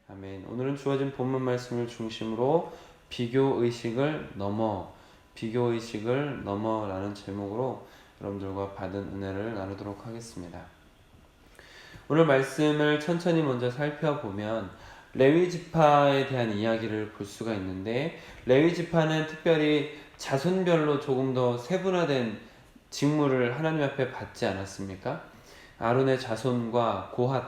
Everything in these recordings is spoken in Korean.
아멘. 오늘은 주어진 본문 말씀을 중심으로 비교의식을 넘어라는 제목으로 여러분들과 받은 은혜를 나누도록 하겠습니다. 오늘 말씀을 천천히 먼저 살펴보면 레위 지파에 대한 이야기를 볼 수가 있는데, 레위 지파는 특별히 자손별로 조금 더 세분화된 직무를 하나님 앞에 받지 않았습니까? 아론의 자손과 고핫,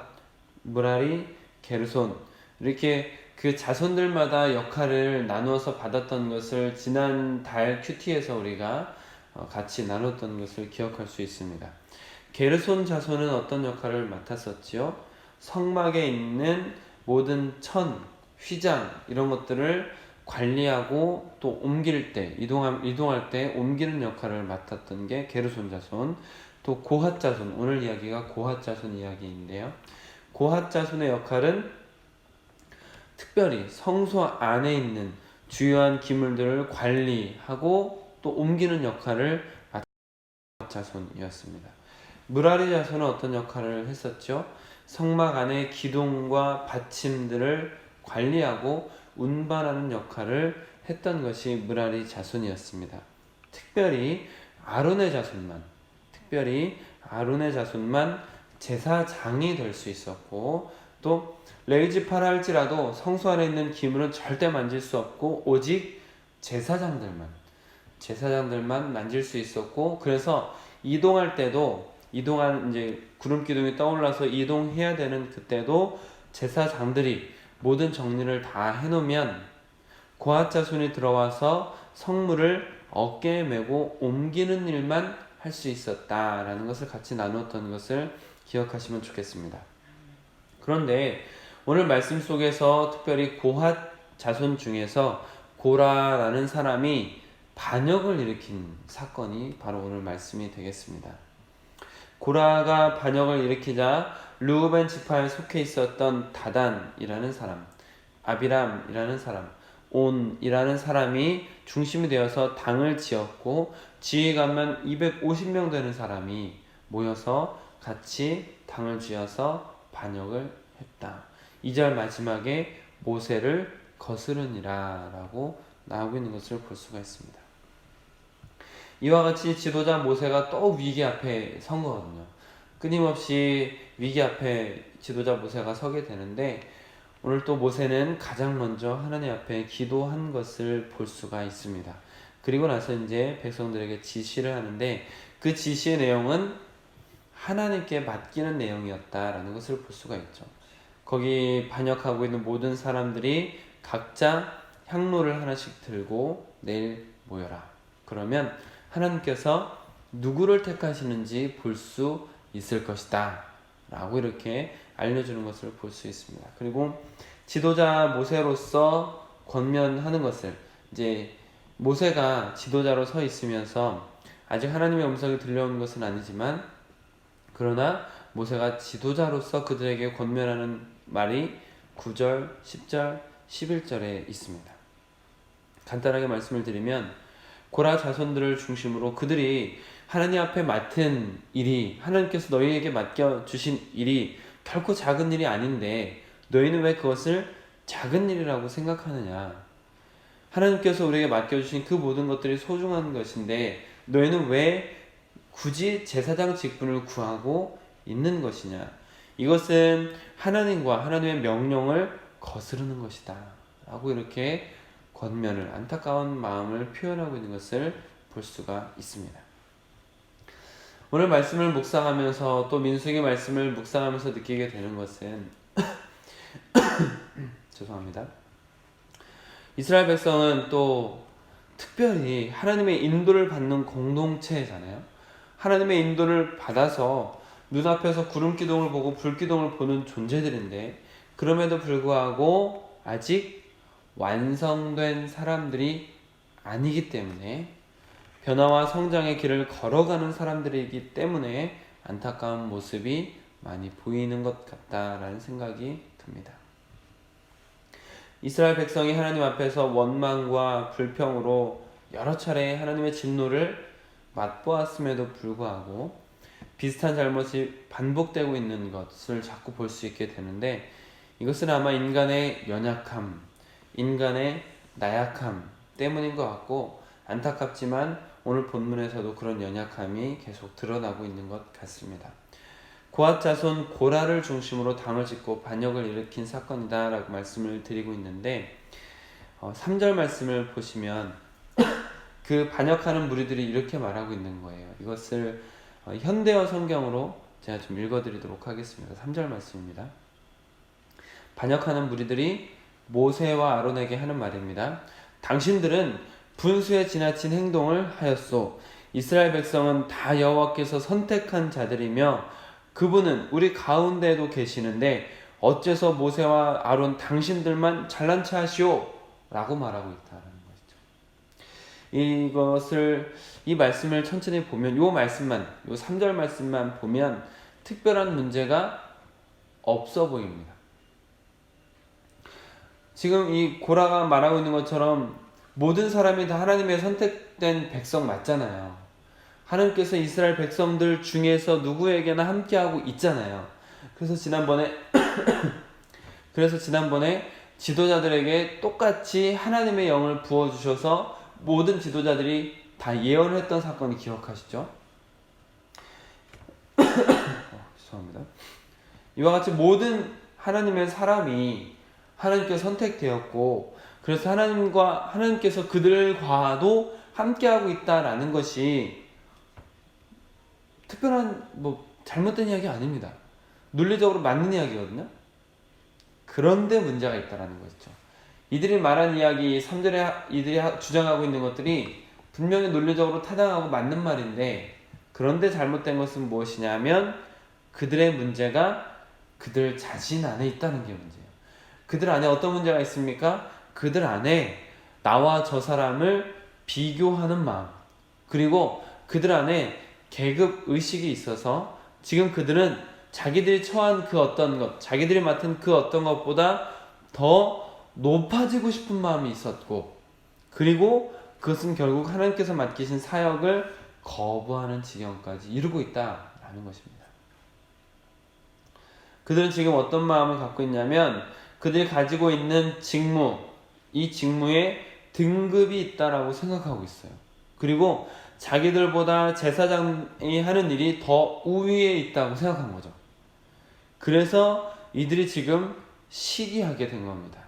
무라리, 게르손, 이렇게 그 자손들마다 역할을 나누어서 받았던 것을 지난 달 큐티에서 우리가 같이 나눴던 것을 기억할 수 있습니다. 게르손 자손은 어떤 역할을 맡았었지요? 성막에 있는 모든 천, 휘장 이런 것들을 관리하고 또 옮길 때, 이동할 때 옮기는 역할을 맡았던 게 게르손 자손. 또 고핫 자손, 오늘 이야기가 고핫 자손 이야기인데요. 고핫 자손의 역할은 특별히 성소 안에 있는 주요한 기물들을 관리하고 또 옮기는 역할을 맡은 자손이었습니다. 무라리 자손은 어떤 역할을 했었죠? 성막 안의 기둥과 받침들을 관리하고 운반하는 역할을 했던 것이 무라리 자손이었습니다. 특별히 아론의 자손만 제사장이 될 수 있었고, 또 레위 지파라 할지라도 성소 안에 있는 기물은 절대 만질 수 없고 오직 제사장들만 만질 수 있었고, 그래서 이동할 때도 이제 구름 기둥이 떠올라서 이동해야 되는 그때도 제사장들이 모든 정리를 다 해놓으면 고핫 자손이 들어와서 성물을 어깨에 메고 옮기는 일만 할 수 있었다라는 것을 같이 나누었던 것을 기억하시면 좋겠습니다. 그런데 오늘 말씀 속에서 특별히 고핫 자손 중에서 고라라는 사람이 반역을 일으킨 사건이 바로 오늘 말씀이 되겠습니다. 고라가 반역을 일으키자 르우벤 지파에 속해 있었던 다단이라는 사람, 아비람이라는 사람, 온이라는 사람이 중심이 되어서 당을 지었고, 지휘관만 250명 되는 사람이 모여서 같이 당을 지어서 반역을 했다. 2절 마지막에 모세를 거스르니라 라고 나오고 있는 것을 볼 수가 있습니다. 이와 같이 지도자 모세가 또 위기 앞에 선 거거든요. 끊임없이 위기 앞에 지도자 모세가 서게 되는데, 오늘 또 모세는 가장 먼저 하나님 앞에 기도한 것을 볼 수가 있습니다. 그리고 나서 이제 백성들에게 지시를 하는데, 그 지시의 내용은 하나님께 맡기는 내용이었다라는 것을 볼 수가 있죠. 거기 반역하고 있는 모든 사람들이 각자 향로를 하나씩 들고 내일 모여라. 그러면 하나님께서 누구를 택하시는지 볼 수 있을 것이다 라고 이렇게 알려주는 것을 볼 수 있습니다. 그리고 지도자 모세로서 권면하는 것을, 이제 모세가 지도자로 서 있으면서 아직 하나님의 음성이 들려오는 것은 아니지만, 그러나 모세가 지도자로서 그들에게 권면하는 말이 9절, 10절, 11절에 있습니다. 간단하게 말씀을 드리면, 고라 자손들을 중심으로 그들이 하나님 앞에 맡은 일이, 하나님께서 너희에게 맡겨주신 일이 결코 작은 일이 아닌데 너희는 왜 그것을 작은 일이라고 생각하느냐? 하나님께서 우리에게 맡겨주신 그 모든 것들이 소중한 것인데 너희는 왜 굳이 제사장 직분을 구하고 있는 것이냐? 이것은 하나님과 하나님의 명령을 거스르는 것이다 라고 이렇게 권면을, 안타까운 마음을 표현하고 있는 것을 볼 수가 있습니다. 오늘 말씀을 묵상하면서 또 민수기 말씀을 묵상하면서 느끼게 되는 것은 죄송합니다. 이스라엘 백성은 또 특별히 하나님의 인도를 받는 공동체잖아요. 하나님의 인도를 받아서 눈앞에서 구름 기둥을 보고 불 기둥을 보는 존재들인데, 그럼에도 불구하고 아직 완성된 사람들이 아니기 때문에, 변화와 성장의 길을 걸어가는 사람들이기 때문에 안타까운 모습이 많이 보이는 것 같다라는 생각이 듭니다. 이스라엘 백성이 하나님 앞에서 원망과 불평으로 여러 차례 하나님의 진노를 맛보았음에도 불구하고 비슷한 잘못이 반복되고 있는 것을 자꾸 볼 수 있게 되는데, 이것은 아마 인간의 연약함, 인간의 나약함 때문인 것 같고, 안타깝지만 오늘 본문에서도 그런 연약함이 계속 드러나고 있는 것 같습니다. 고앗 자손 고라를 중심으로 당을 짓고 반역을 일으킨 사건이다 라고 말씀을 드리고 있는데, 3절 말씀을 보시면 그 반역하는 무리들이 이렇게 말하고 있는 거예요. 이것을 현대어 성경으로 제가 좀 읽어드리도록 하겠습니다. 3절 말씀입니다. 반역하는 무리들이 모세와 아론에게 하는 말입니다. 당신들은 분수에 지나친 행동을 하였소. 이스라엘 백성은 다 여호와께서 선택한 자들이며 그분은 우리 가운데에도 계시는데 어째서 모세와 아론 당신들만 잘난 체 하시오? 라고 말하고 있다는 것이죠. 이 말씀을 천천히 보면, 요 3절 말씀만 보면 특별한 문제가 없어 보입니다. 지금 이 고라가 말하고 있는 것처럼 모든 사람이 다 하나님의 선택된 백성 맞잖아요. 하나님께서 이스라엘 백성들 중에서 누구에게나 함께하고 있잖아요. 그래서 지난번에 지도자들에게 똑같이 하나님의 영을 부어주셔서 모든 지도자들이 다 예언을 했던 사건을 기억하시죠? 죄송합니다. 이와 같이 모든 하나님의 사람이 하나님께 선택되었고, 그래서 하나님께서 그들과도 함께하고 있다라는 것이 특별한 잘못된 이야기 아닙니다. 논리적으로 맞는 이야기거든요. 그런데 문제가 있다라는 것이죠. 이들이 말한 이야기, 3절에 이들이 주장하고 있는 것들이 분명히 논리적으로 타당하고 맞는 말인데, 그런데 잘못된 것은 무엇이냐면 그들의 문제가 그들 자신 안에 있다는 게 문제예요. 그들 안에 어떤 문제가 있습니까? 그들 안에 나와 저 사람을 비교하는 마음, 그리고 그들 안에 계급 의식이 있어서 지금 그들은 자기들이 처한 그 어떤 것, 자기들이 맡은 그 어떤 것보다 더 높아지고 싶은 마음이 있었고, 그리고 그것은 결국 하나님께서 맡기신 사역을 거부하는 지경까지 이르고 있다라는 것입니다. 그들은 지금 어떤 마음을 갖고 있냐면 그들이 가지고 있는 직무, 이 직무에 등급이 있다라고 생각하고 있어요. 그리고 자기들보다 제사장이 하는 일이 더 우위에 있다고 생각한 거죠. 그래서 이들이 지금 시기하게 된 겁니다.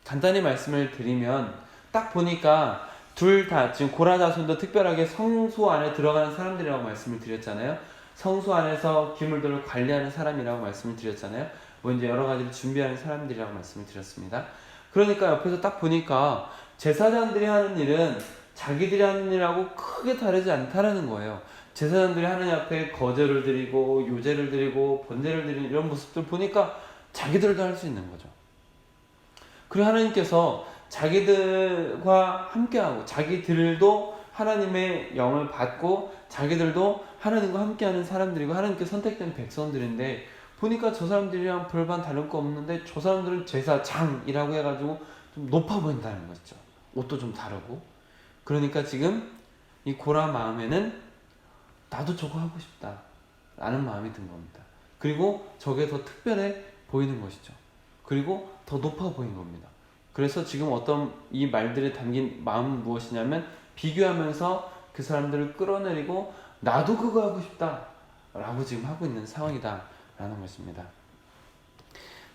간단히 말씀을 드리면, 딱 보니까 둘 다 지금 고라 자손도 특별하게 성소 안에 들어가는 사람들이라고 말씀을 드렸잖아요. 성소 안에서 기물들을 관리하는 사람이라고 말씀을 드렸잖아요. 이제 여러 가지를 준비하는 사람들이라고 말씀을 드렸습니다. 그러니까 옆에서 딱 보니까 제사장들이 하는 일은 자기들이 하는 일하고 크게 다르지 않다라는 거예요. 제사장들이 하느님 앞에 거제를 드리고 요제를 드리고 번제를 드리는 이런 모습들 보니까 자기들도 할 수 있는 거죠. 그리고 하나님께서 자기들과 함께하고, 자기들도 하나님의 영을 받고 자기들도 하나님과 함께하는 사람들이고 하나님께 선택된 백성들인데, 보니까 저 사람들이랑 별반 다를 거 없는데 저 사람들은 제사장이라고 해가지고 좀 높아 보인다는 거죠. 옷도 좀 다르고. 그러니까 지금 이 고라 마음에는 나도 저거 하고 싶다 라는 마음이 든 겁니다. 그리고 저게 더 특별해 보이는 것이죠. 그리고 더 높아 보인 겁니다. 그래서 지금 어떤 이 말들에 담긴 마음은 무엇이냐면 비교하면서 그 사람들을 끌어내리고 나도 그거 하고 싶다 라고 지금 하고 있는 상황이다 라는 것입니다.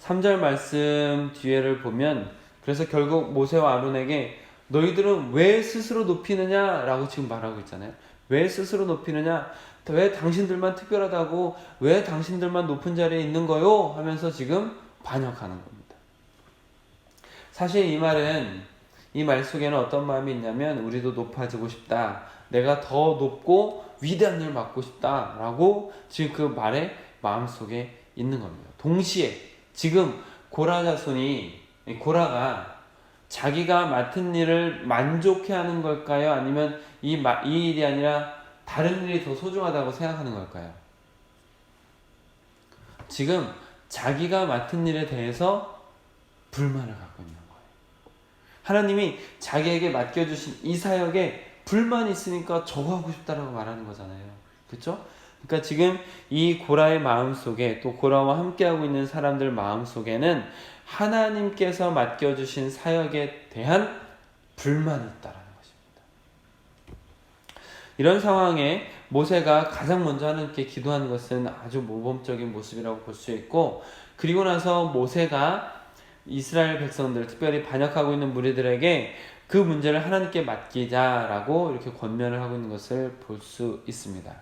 3절 말씀 뒤에를 보면, 그래서 결국 모세와 아론에게 너희들은 왜 스스로 높이느냐 라고 지금 말하고 있잖아요. 왜 스스로 높이느냐, 왜 당신들만 특별하다고, 왜 당신들만 높은 자리에 있는 거요 하면서 지금 반역하는 겁니다. 사실 이 말 속에는 어떤 마음이 있냐면 우리도 높아지고 싶다, 내가 더 높고 위대한 일을 맡고 싶다 라고 지금 그 말의 마음속에 있는 겁니다. 동시에 지금 고라가 자기가 맡은 일을 만족해하는 걸까요? 아니면 이 일이 아니라 다른 일이 더 소중하다고 생각하는 걸까요? 지금 자기가 맡은 일에 대해서 불만을 갖고 있는 거예요. 하나님이 자기에게 맡겨주신 이 사역에 불만이 있으니까 저거 하고 싶다라고 말하는 거잖아요. 그렇죠? 그러니까 지금 이 고라의 마음속에, 또 고라와 함께하고 있는 사람들 마음속에는 하나님께서 맡겨주신 사역에 대한 불만이 있다라는 것입니다. 이런 상황에 모세가 가장 먼저 하나님께 기도하는 것은 아주 모범적인 모습이라고 볼 수 있고, 그리고 나서 모세가 이스라엘 백성들, 특별히 반역하고 있는 무리들에게 그 문제를 하나님께 맡기자라고 이렇게 권면을 하고 있는 것을 볼 수 있습니다.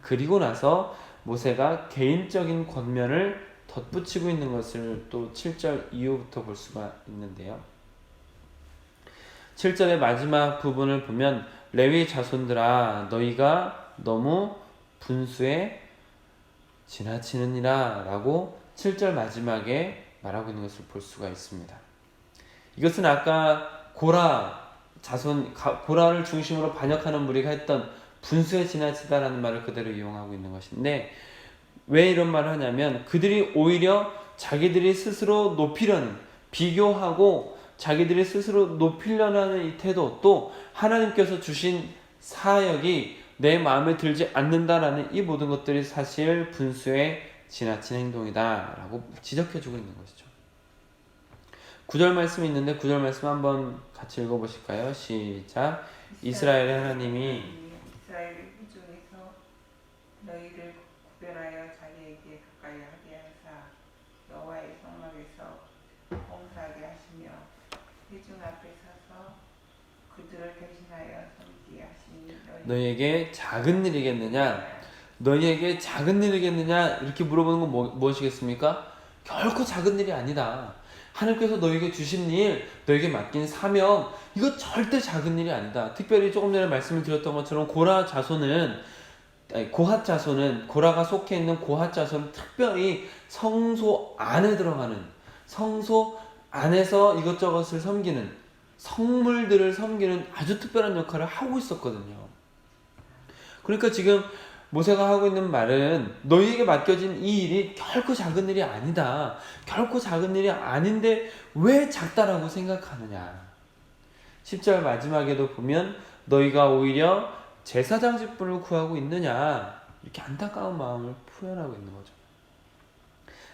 그리고 나서 모세가 개인적인 권면을 덧붙이고 있는 것을 또 7절 이후부터 볼 수가 있는데요. 7절의 마지막 부분을 보면 레위 자손들아 너희가 너무 분수에 지나치느니라 라고 7절 마지막에 말하고 있는 것을 볼 수가 있습니다. 이것은 아까 고라를 중심으로 반역하는 무리가 했던 분수에 지나치다라는 말을 그대로 이용하고 있는 것인데, 왜 이런 말을 하냐면 그들이 오히려 자기들이 스스로 높이려는, 비교하고 자기들이 스스로 높이려는 하는 이 태도, 또 하나님께서 주신 사역이 내 마음에 들지 않는다라는 이 모든 것들이 사실 분수에 지나친 행동이다 라고 지적해주고 있는 것이죠. 9절 말씀이 있는데 9절 말씀 한번 같이 읽어보실까요? 시작. 이스라엘의 하나님이 이스라엘의 회중에서 너희를 구별하여 자기에게 가까이 하게 하사 여호와의 성막에서 봉사하게 하시며 회중 앞에 서서 그들을 대신하여 섬기게 하시니 너희에게 작은 일이겠느냐? 너희에게 작은 일이겠느냐? 이렇게 물어보는 건 무엇이겠습니까? 결코 작은 일이 아니다. 하나님께서 너에게 주신 일, 너에게 맡긴 사명, 이거 절대 작은 일이 아니다. 특별히 조금 전에 말씀을 드렸던 것처럼 고핫 자손은, 고라가 속해 있는 고핫 자손은 특별히 성소 안에 들어가는, 성소 안에서 이것저것을 섬기는, 성물들을 섬기는 아주 특별한 역할을 하고 있었거든요. 그러니까 지금 모세가 하고 있는 말은 너희에게 맡겨진 이 일이 결코 작은 일이 아니다. 결코 작은 일이 아닌데 왜 작다라고 생각하느냐. 10절 마지막에도 보면 너희가 오히려 제사장 직분을 구하고 있느냐, 이렇게 안타까운 마음을 표현하고 있는 거죠.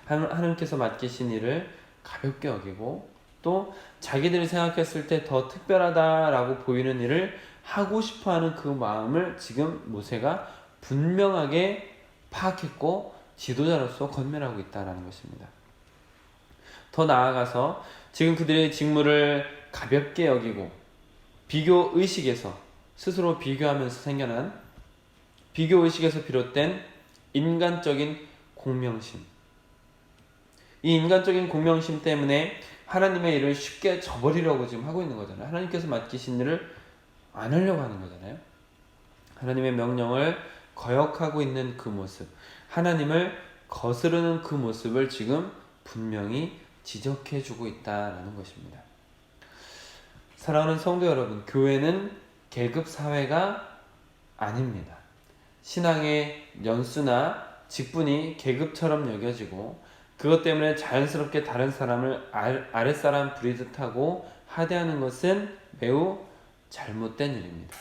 하나님께서 맡기신 일을 가볍게 여기고 또 자기들이 생각했을 때 더 특별하다라고 보이는 일을 하고 싶어하는 그 마음을 지금 모세가 분명하게 파악했고 지도자로서 권면하고 있다는 것입니다. 더 나아가서 지금 그들의 직무를 가볍게 여기고 비교의식에서, 스스로 비교하면서 생겨난 비교의식에서 비롯된 인간적인 공명심, 이 인간적인 공명심 때문에 하나님의 일을 쉽게 저버리려고 지금 하고 있는 거잖아요. 하나님께서 맡기신 일을 안 하려고 하는 거잖아요. 하나님의 명령을 거역하고 있는 그 모습, 하나님을 거스르는 그 모습을 지금 분명히 지적해주고 있다는 것입니다. 사랑하는 성도 여러분, 교회는 계급사회가 아닙니다. 신앙의 연수나 직분이 계급처럼 여겨지고 그것 때문에 자연스럽게 다른 사람을 아랫사람 부리듯 하고 하대하는 것은 매우 잘못된 일입니다.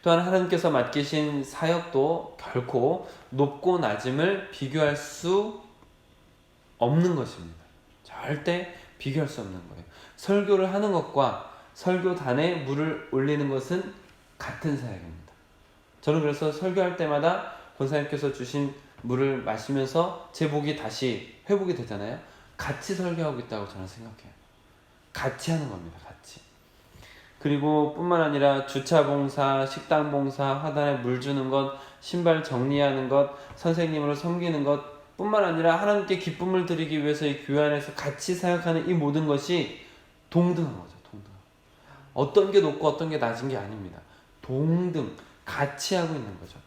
또한 하나님께서 맡기신 사역도 결코 높고 낮음을 비교할 수 없는 것입니다. 절대 비교할 수 없는 거예요. 설교를 하는 것과 설교단에 물을 올리는 것은 같은 사역입니다. 저는 그래서 설교할 때마다 권사님께서 주신 물을 마시면서 제 목이 다시 회복이 되잖아요. 같이 설교하고 있다고 저는 생각해요. 같이 하는 겁니다. 같이. 그리고 뿐만 아니라 주차 봉사, 식당 봉사, 화단에 물 주는 것, 신발 정리하는 것, 선생님으로 섬기는 것 뿐만 아니라 하나님께 기쁨을 드리기 위해서 이 교회 안에서 같이 사역하는 이 모든 것이 동등한 거죠. 동등. 어떤 게 높고 어떤 게 낮은 게 아닙니다. 동등, 같이 하고 있는 거죠.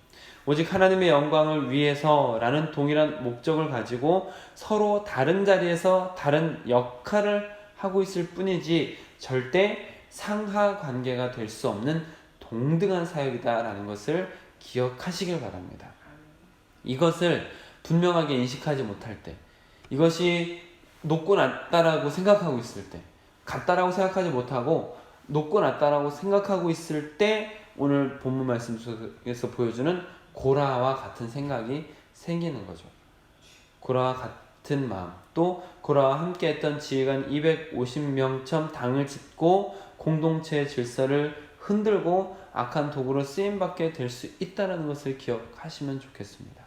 오직 하나님의 영광을 위해서라는 동일한 목적을 가지고 서로 다른 자리에서 다른 역할을 하고 있을 뿐이지 절대 상하 관계가 될 수 없는 동등한 사역이다라는 것을 기억하시길 바랍니다. 이것을 분명하게 인식하지 못할 때, 이것이 높고 낮다라고 생각하고 있을 때, 같다라고 생각하지 못하고 높고 낮다라고 생각하고 있을 때 오늘 본문 말씀 속에서 보여주는 고라와 같은 생각이 생기는 거죠. 고라와 같은 마음, 또 고라와 함께했던 지휘관 250명처럼 당을 짓고 공동체의 질서를 흔들고 악한 도구로 쓰임받게 될 수 있다는 것을 기억하시면 좋겠습니다.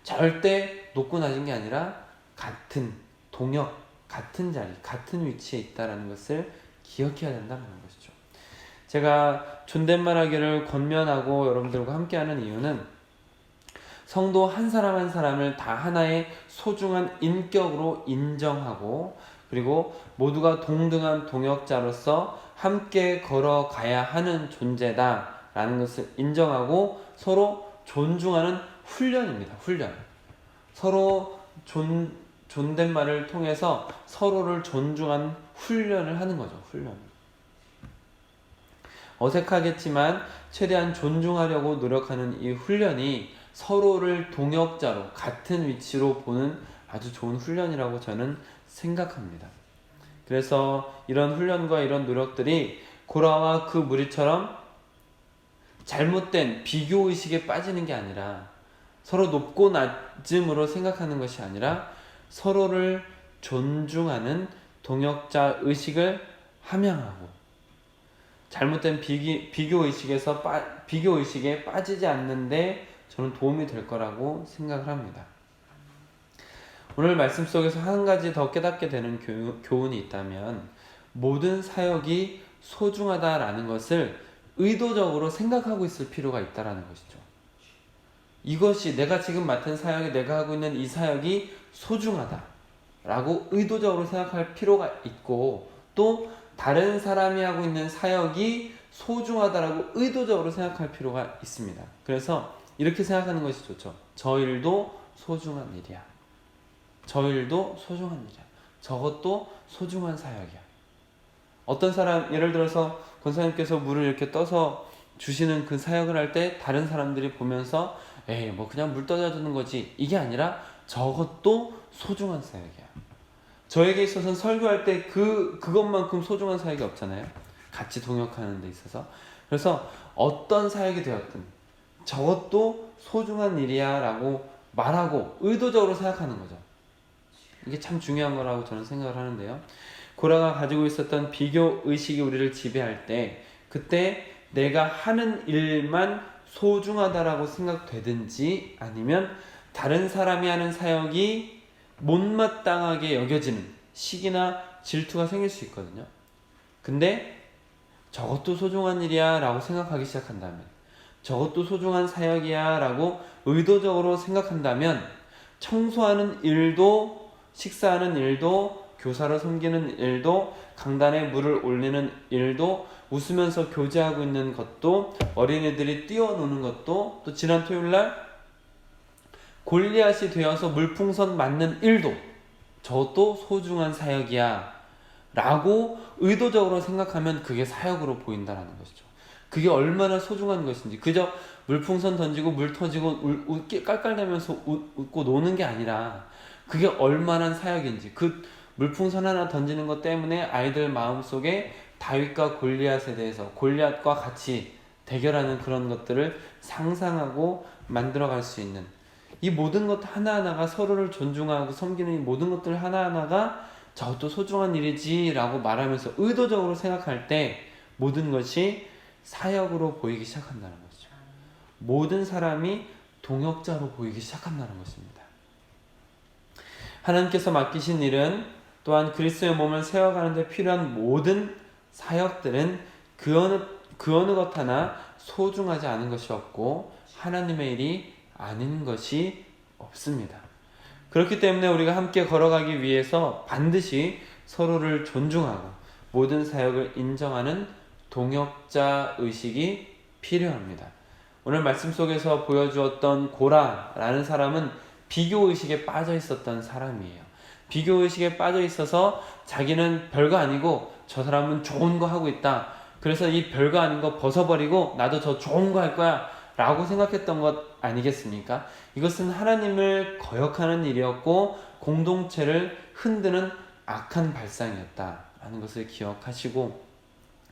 절대 높고 낮은 게 아니라 같은 동역, 같은 자리, 같은 위치에 있다는 것을 기억해야 된다는 것이죠. 제가 존댓말하기를 권면하고 여러분들과 함께하는 이유는 성도 한 사람 한 사람을 다 하나의 소중한 인격으로 인정하고 그리고 모두가 동등한 동역자로서 함께 걸어가야 하는 존재다라는 것을 인정하고 서로 존중하는 훈련입니다. 훈련. 서로 존댓말을 통해서 서로를 존중하는 훈련을 하는 거죠. 훈련. 어색하겠지만 최대한 존중하려고 노력하는 이 훈련이 서로를 동역자로 같은 위치로 보는 아주 좋은 훈련이라고 저는 생각합니다. 그래서 이런 훈련과 이런 노력들이 고라와 그 무리처럼 잘못된 비교의식에 빠지는 게 아니라 서로 높고 낮음으로 생각하는 것이 아니라 서로를 존중하는 동역자 의식을 함양하고 잘못된 비교의식에 빠지지 않는데 저는 도움이 될 거라고 생각을 합니다. 오늘 말씀 속에서 한 가지 더 깨닫게 되는 교훈이 있다면 모든 사역이 소중하다라는 것을 의도적으로 생각하고 있을 필요가 있다라는 것이죠. 이것이 내가 지금 맡은 사역이 내가 하고 있는 이 사역이 소중하다라고 의도적으로 생각할 필요가 있고 또 다른 사람이 하고 있는 사역이 소중하다라고 의도적으로 생각할 필요가 있습니다. 그래서 이렇게 생각하는 것이 좋죠. 저 일도 소중한 일이야. 저 일도 소중한 일이야. 저것도 소중한 사역이야. 어떤 사람, 예를 들어서 권사님께서 물을 이렇게 떠서 주시는 그 사역을 할 때 다른 사람들이 보면서 에이 뭐 그냥 물 떠다 주는 거지 이게 아니라 저것도 소중한 사역이야. 저에게 있어서는 설교할 때 그것만큼 소중한 사역이 없잖아요. 같이 동역하는 데 있어서. 그래서 어떤 사역이 되었든 저것도 소중한 일이야 라고 말하고 의도적으로 생각하는 거죠. 이게 참 중요한 거라고 저는 생각을 하는데요. 고라가 가지고 있었던 비교의식이 우리를 지배할 때 그때 내가 하는 일만 소중하다라고 생각되든지 아니면 다른 사람이 하는 사역이 못마땅하게 여겨지는 시기나 질투가 생길 수 있거든요. 근데 저것도 소중한 일이야 라고 생각하기 시작한다면 저것도 소중한 사역이야 라고 의도적으로 생각한다면 청소하는 일도 식사하는 일도 교사를 섬기는 일도 강단에 물을 올리는 일도 웃으면서 교제하고 있는 것도 어린이들이 뛰어노는 것도 또 지난 토요일날 골리앗이 되어서 물풍선 맞는 일도 저것도 소중한 사역이야 라고 의도적으로 생각하면 그게 사역으로 보인다는 것이죠. 그게 얼마나 소중한 것인지 그저 물풍선 던지고 물 터지고 깔깔대면서 웃고 노는 게 아니라 그게 얼마나 사역인지 그 물풍선 하나 던지는 것 때문에 아이들 마음속에 다윗과 골리앗에 대해서 골리앗과 같이 대결하는 그런 것들을 상상하고 만들어갈 수 있는 이 모든 것 하나하나가 서로를 존중하고 섬기는 이 모든 것들 하나하나가 저것도 소중한 일이지 라고 말하면서 의도적으로 생각할 때 모든 것이 사역으로 보이기 시작한다는 것이죠. 모든 사람이 동역자로 보이기 시작한다는 것입니다. 하나님께서 맡기신 일은 또한 그리스도의 몸을 세워가는 데 필요한 모든 사역들은 그 어느 것 하나 소중하지 않은 것이 없고 하나님의 일이 아닌 것이 없습니다. 그렇기 때문에 우리가 함께 걸어가기 위해서 반드시 서로를 존중하고 모든 사역을 인정하는 동역자 의식이 필요합니다. 오늘 말씀 속에서 보여주었던 고라라는 사람은 비교의식에 빠져 있었던 사람이에요. 비교의식에 빠져 있어서 자기는 별거 아니고 저 사람은 좋은 거 하고 있다. 그래서 이 별거 아닌 거 벗어버리고 나도 저 좋은 거 할 거야 라고 생각했던 것 아니겠습니까? 이것은 하나님을 거역하는 일이었고 공동체를 흔드는 악한 발상이었다라는 것을 기억하시고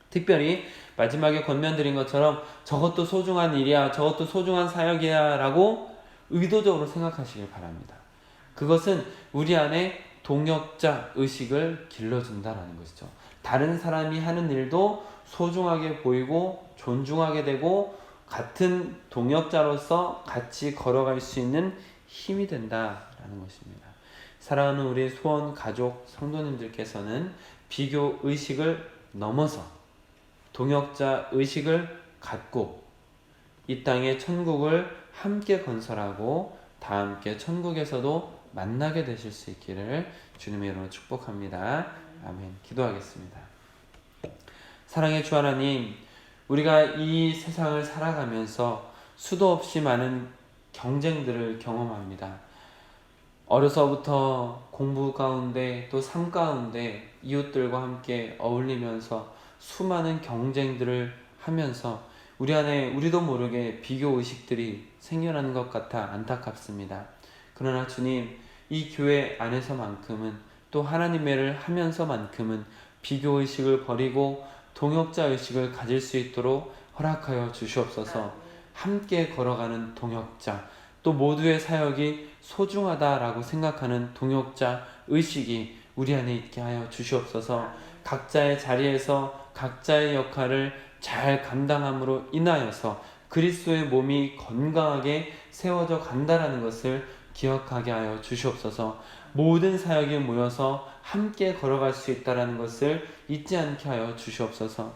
특별히 마지막에 권면드린 것처럼 저것도 소중한 일이야 저것도 소중한 사역이야 라고 의도적으로 생각하시길 바랍니다. 그것은 우리 안에 동역자 의식을 길러준다라는 것이죠. 다른 사람이 하는 일도 소중하게 보이고 존중하게 되고 같은 동역자로서 같이 걸어갈 수 있는 힘이 된다라는 것입니다. 사랑하는 우리 소원 가족 성도님들께서는 비교 의식을 넘어서 동역자 의식을 갖고 이 땅의 천국을 함께 건설하고 다 함께 천국에서도 만나게 되실 수 있기를 주님의 이름으로 축복합니다. 아멘. 기도하겠습니다. 사랑의 주 하나님, 우리가 이 세상을 살아가면서 수도 없이 많은 경쟁들을 경험합니다. 어려서부터 공부 가운데 또 삶 가운데 이웃들과 함께 어울리면서 수많은 경쟁들을 하면서 우리 안에 우리도 모르게 비교 의식들이 생겨나는 것 같아 안타깝습니다. 그러나 주님, 이 교회 안에서만큼은 또 하나님의 일을 하면서만큼은 비교 의식을 버리고 동역자 의식을 가질 수 있도록 허락하여 주시옵소서. 함께 걸어가는 동역자, 또 모두의 사역이 소중하다라고 생각하는 동역자 의식이 우리 안에 있게 하여 주시옵소서. 각자의 자리에서 각자의 역할을 잘 감당함으로 인하여서 그리스도의 몸이 건강하게 세워져 간다라는 것을 기억하게 하여 주시옵소서. 모든 사역이 모여서 함께 걸어갈 수 있다라는 것을 잊지 않게 하여 주시옵소서.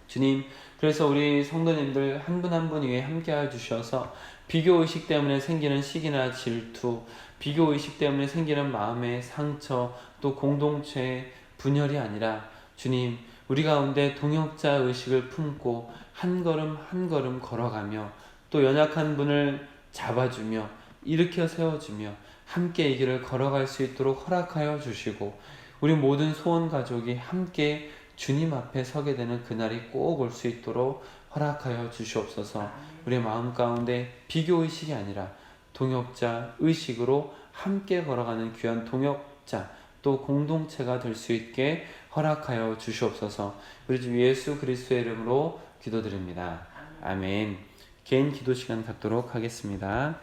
주님, 그래서 우리 성도님들 한 분 한 분 위에 함께 하여 주셔서 비교의식 때문에 생기는 시기나 질투, 비교의식 때문에 생기는 마음의 상처, 또 공동체의 분열이 아니라 주님, 우리 가운데 동역자 의식을 품고 한 걸음 한 걸음 걸어가며 또 연약한 분을 잡아주며 일으켜 세워주며 함께 이 길을 걸어갈 수 있도록 허락하여 주시고 우리 모든 소원 가족이 함께 주님 앞에 서게 되는 그날이 꼭 올 수 있도록 허락하여 주시옵소서. 우리의 마음 가운데 비교의식이 아니라 동역자 의식으로 함께 걸어가는 귀한 동역자 또 공동체가 될 수 있게 허락하여 주시옵소서. 우리 주 예수 그리스도의 이름으로 기도드립니다. 아멘. 개인 기도 시간 갖도록 하겠습니다.